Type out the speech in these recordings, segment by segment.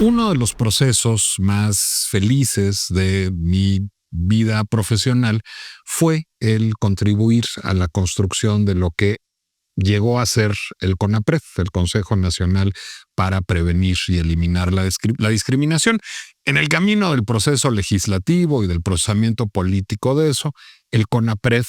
Uno de los procesos más felices de mi vida profesional fue el contribuir a la construcción de lo que llegó a ser el CONAPRED, el Consejo Nacional para Prevenir y Eliminar la Discriminación. En el camino del proceso legislativo y del procesamiento político de eso, el CONAPRED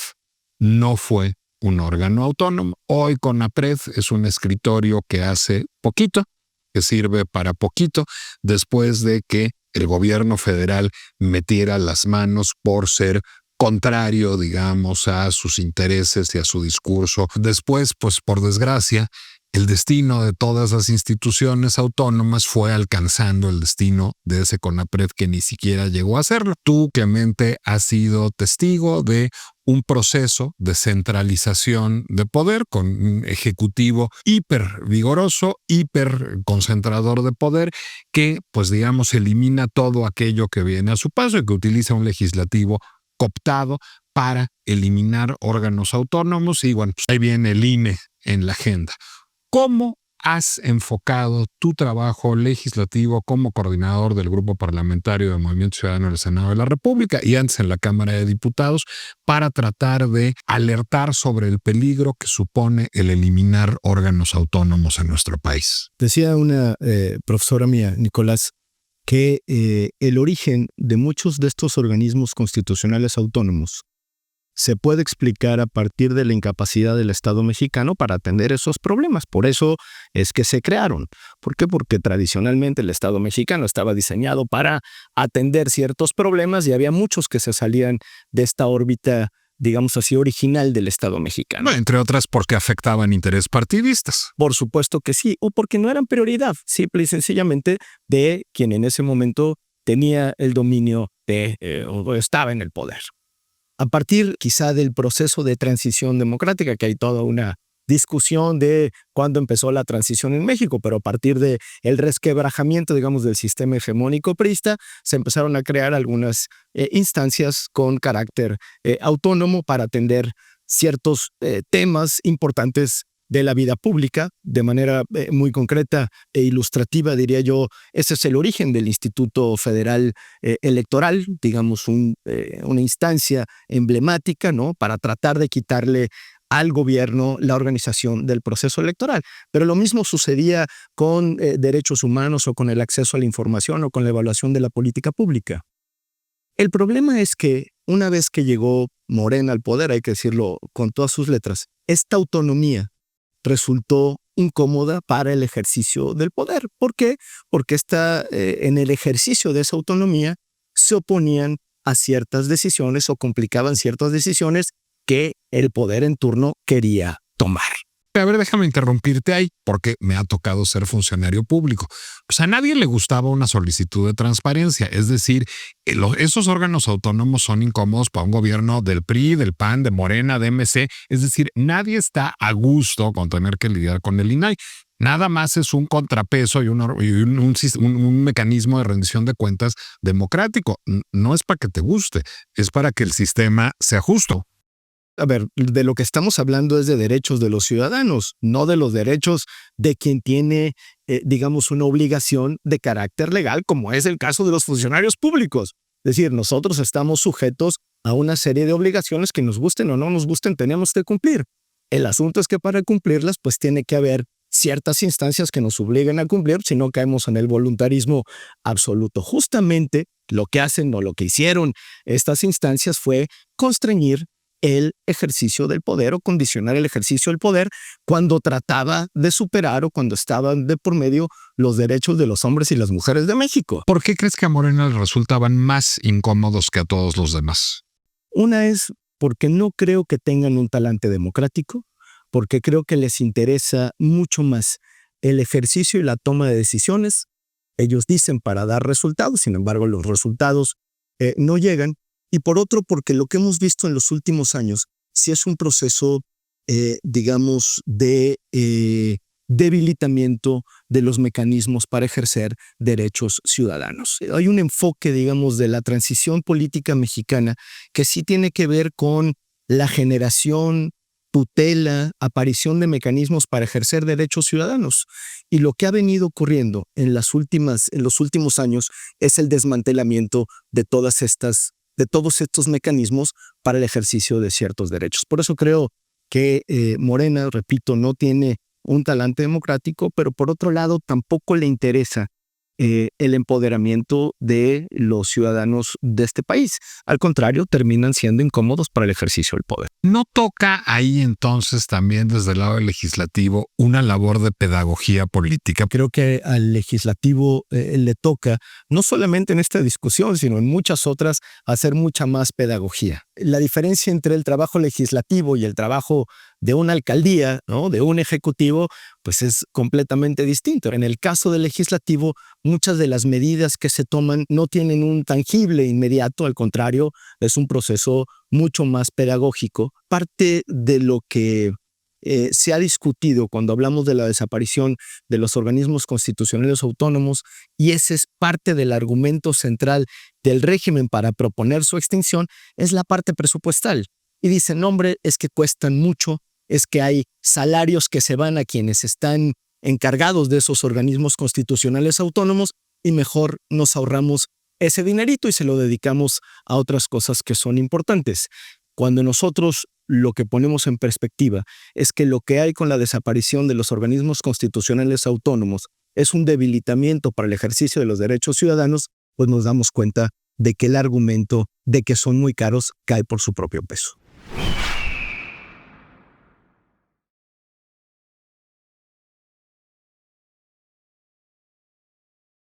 no fue un órgano autónomo. Hoy CONAPRED es un escritorio que hace poquito, que sirve para poquito, después de que el gobierno federal metiera las manos por ser contrario, digamos, a sus intereses y a su discurso. Después, pues por desgracia, el destino de todas las instituciones autónomas fue alcanzando el destino de ese CONAPRED que ni siquiera llegó a serlo. Tú, Clemente, has sido testigo de un proceso de centralización de poder con un ejecutivo hiper vigoroso, hiper concentrador de poder que, pues digamos, elimina todo aquello que viene a su paso y que utiliza un legislativo cooptado para eliminar órganos autónomos y bueno, pues ahí viene el INE en la agenda. ¿Cómo has enfocado tu trabajo legislativo como coordinador del Grupo Parlamentario de Movimiento Ciudadano del Senado de la República y antes en la Cámara de Diputados para tratar de alertar sobre el peligro que supone el eliminar órganos autónomos en nuestro país? Decía una profesora mía, Nicolás, que el origen de muchos de estos organismos constitucionales autónomos se puede explicar a partir de la incapacidad del Estado mexicano para atender esos problemas. Por eso es que se crearon. ¿Por qué? Porque tradicionalmente el Estado mexicano estaba diseñado para atender ciertos problemas y había muchos que se salían de esta órbita, digamos así, original del Estado mexicano. Bueno, entre otras porque afectaban intereses partidistas. Por supuesto que sí, o porque no eran prioridad, simple y sencillamente de quien en ese momento tenía el dominio o estaba en el poder. A partir quizá del proceso de transición democrática, que hay toda una discusión de cuándo empezó la transición en México, pero a partir del resquebrajamiento, digamos, del sistema hegemónico priista, se empezaron a crear algunas instancias con carácter autónomo para atender ciertos temas importantes de la vida pública, de manera muy concreta e ilustrativa, diría yo. Ese es el origen del Instituto Federal Electoral, digamos, una instancia emblemática, ¿no?, para tratar de quitarle al gobierno la organización del proceso electoral. Pero lo mismo sucedía con derechos humanos o con el acceso a la información o con la evaluación de la política pública. El problema es que una vez que llegó Morena al poder, hay que decirlo con todas sus letras, esta autonomía resultó incómoda para el ejercicio del poder. ¿Por qué? Porque en el ejercicio de esa autonomía se oponían a ciertas decisiones o complicaban ciertas decisiones que el poder en turno quería tomar. A ver, déjame interrumpirte ahí, porque me ha tocado ser funcionario público. Pues a nadie le gustaba una solicitud de transparencia. Es decir, esos órganos autónomos son incómodos para un gobierno del PRI, del PAN, de Morena, de MC. Es decir, nadie está a gusto con tener que lidiar con el INAI. Nada más es un contrapeso y un mecanismo de rendición de cuentas democrático. No es para que te guste, es para que el sistema sea justo. A ver, de lo que estamos hablando es de derechos de los ciudadanos, no de los derechos de quien tiene, digamos, una obligación de carácter legal, como es el caso de los funcionarios públicos. Es decir, nosotros estamos sujetos a una serie de obligaciones que nos gusten o no nos gusten, tenemos que cumplir. El asunto es que para cumplirlas, pues tiene que haber ciertas instancias que nos obliguen a cumplir, si no caemos en el voluntarismo absoluto. Justamente lo que hacen o lo que hicieron estas instancias fue constreñir el ejercicio del poder o condicionar el ejercicio del poder cuando trataba de superar o cuando estaban de por medio los derechos de los hombres y las mujeres de México. ¿Por qué crees que a Morena les resultaban más incómodos que a todos los demás? Una es porque no creo que tengan un talante democrático, porque creo que les interesa mucho más el ejercicio y la toma de decisiones. Ellos dicen para dar resultados, sin embargo los resultados no llegan. Y por otro, porque lo que hemos visto en los últimos años sí es un proceso, digamos, de debilitamiento de los mecanismos para ejercer derechos ciudadanos. Hay un enfoque, digamos, de la transición política mexicana que sí tiene que ver con la generación tutela, aparición de mecanismos para ejercer derechos ciudadanos. Y lo que ha venido ocurriendo en los últimos años es el desmantelamiento de todos estos mecanismos para el ejercicio de ciertos derechos. Por eso creo que Morena, repito, no tiene un talante democrático, pero por otro lado tampoco le interesa el empoderamiento de los ciudadanos de este país. Al contrario, terminan siendo incómodos para el ejercicio del poder. ¿No toca ahí entonces también desde el lado legislativo una labor de pedagogía política? Creo que al legislativo le toca, no solamente en esta discusión, sino en muchas otras, hacer mucha más pedagogía. La diferencia entre el trabajo legislativo y el trabajo de una alcaldía, ¿no?, de un ejecutivo, pues es completamente distinto. En el caso del legislativo, muchas de las medidas que se toman no tienen un tangible inmediato, al contrario, es un proceso mucho más pedagógico. Parte de lo que se ha discutido cuando hablamos de la desaparición de los organismos constitucionales autónomos, y ese es parte del argumento central del régimen para proponer su extinción, es la parte presupuestal. Y dicen, hombre, es que cuestan mucho, es que hay salarios que se van a quienes están encargados de esos organismos constitucionales autónomos y mejor nos ahorramos ese dinerito y se lo dedicamos a otras cosas que son importantes. Cuando nosotros lo que ponemos en perspectiva es que lo que hay con la desaparición de los organismos constitucionales autónomos es un debilitamiento para el ejercicio de los derechos ciudadanos, pues nos damos cuenta de que el argumento de que son muy caros cae por su propio peso.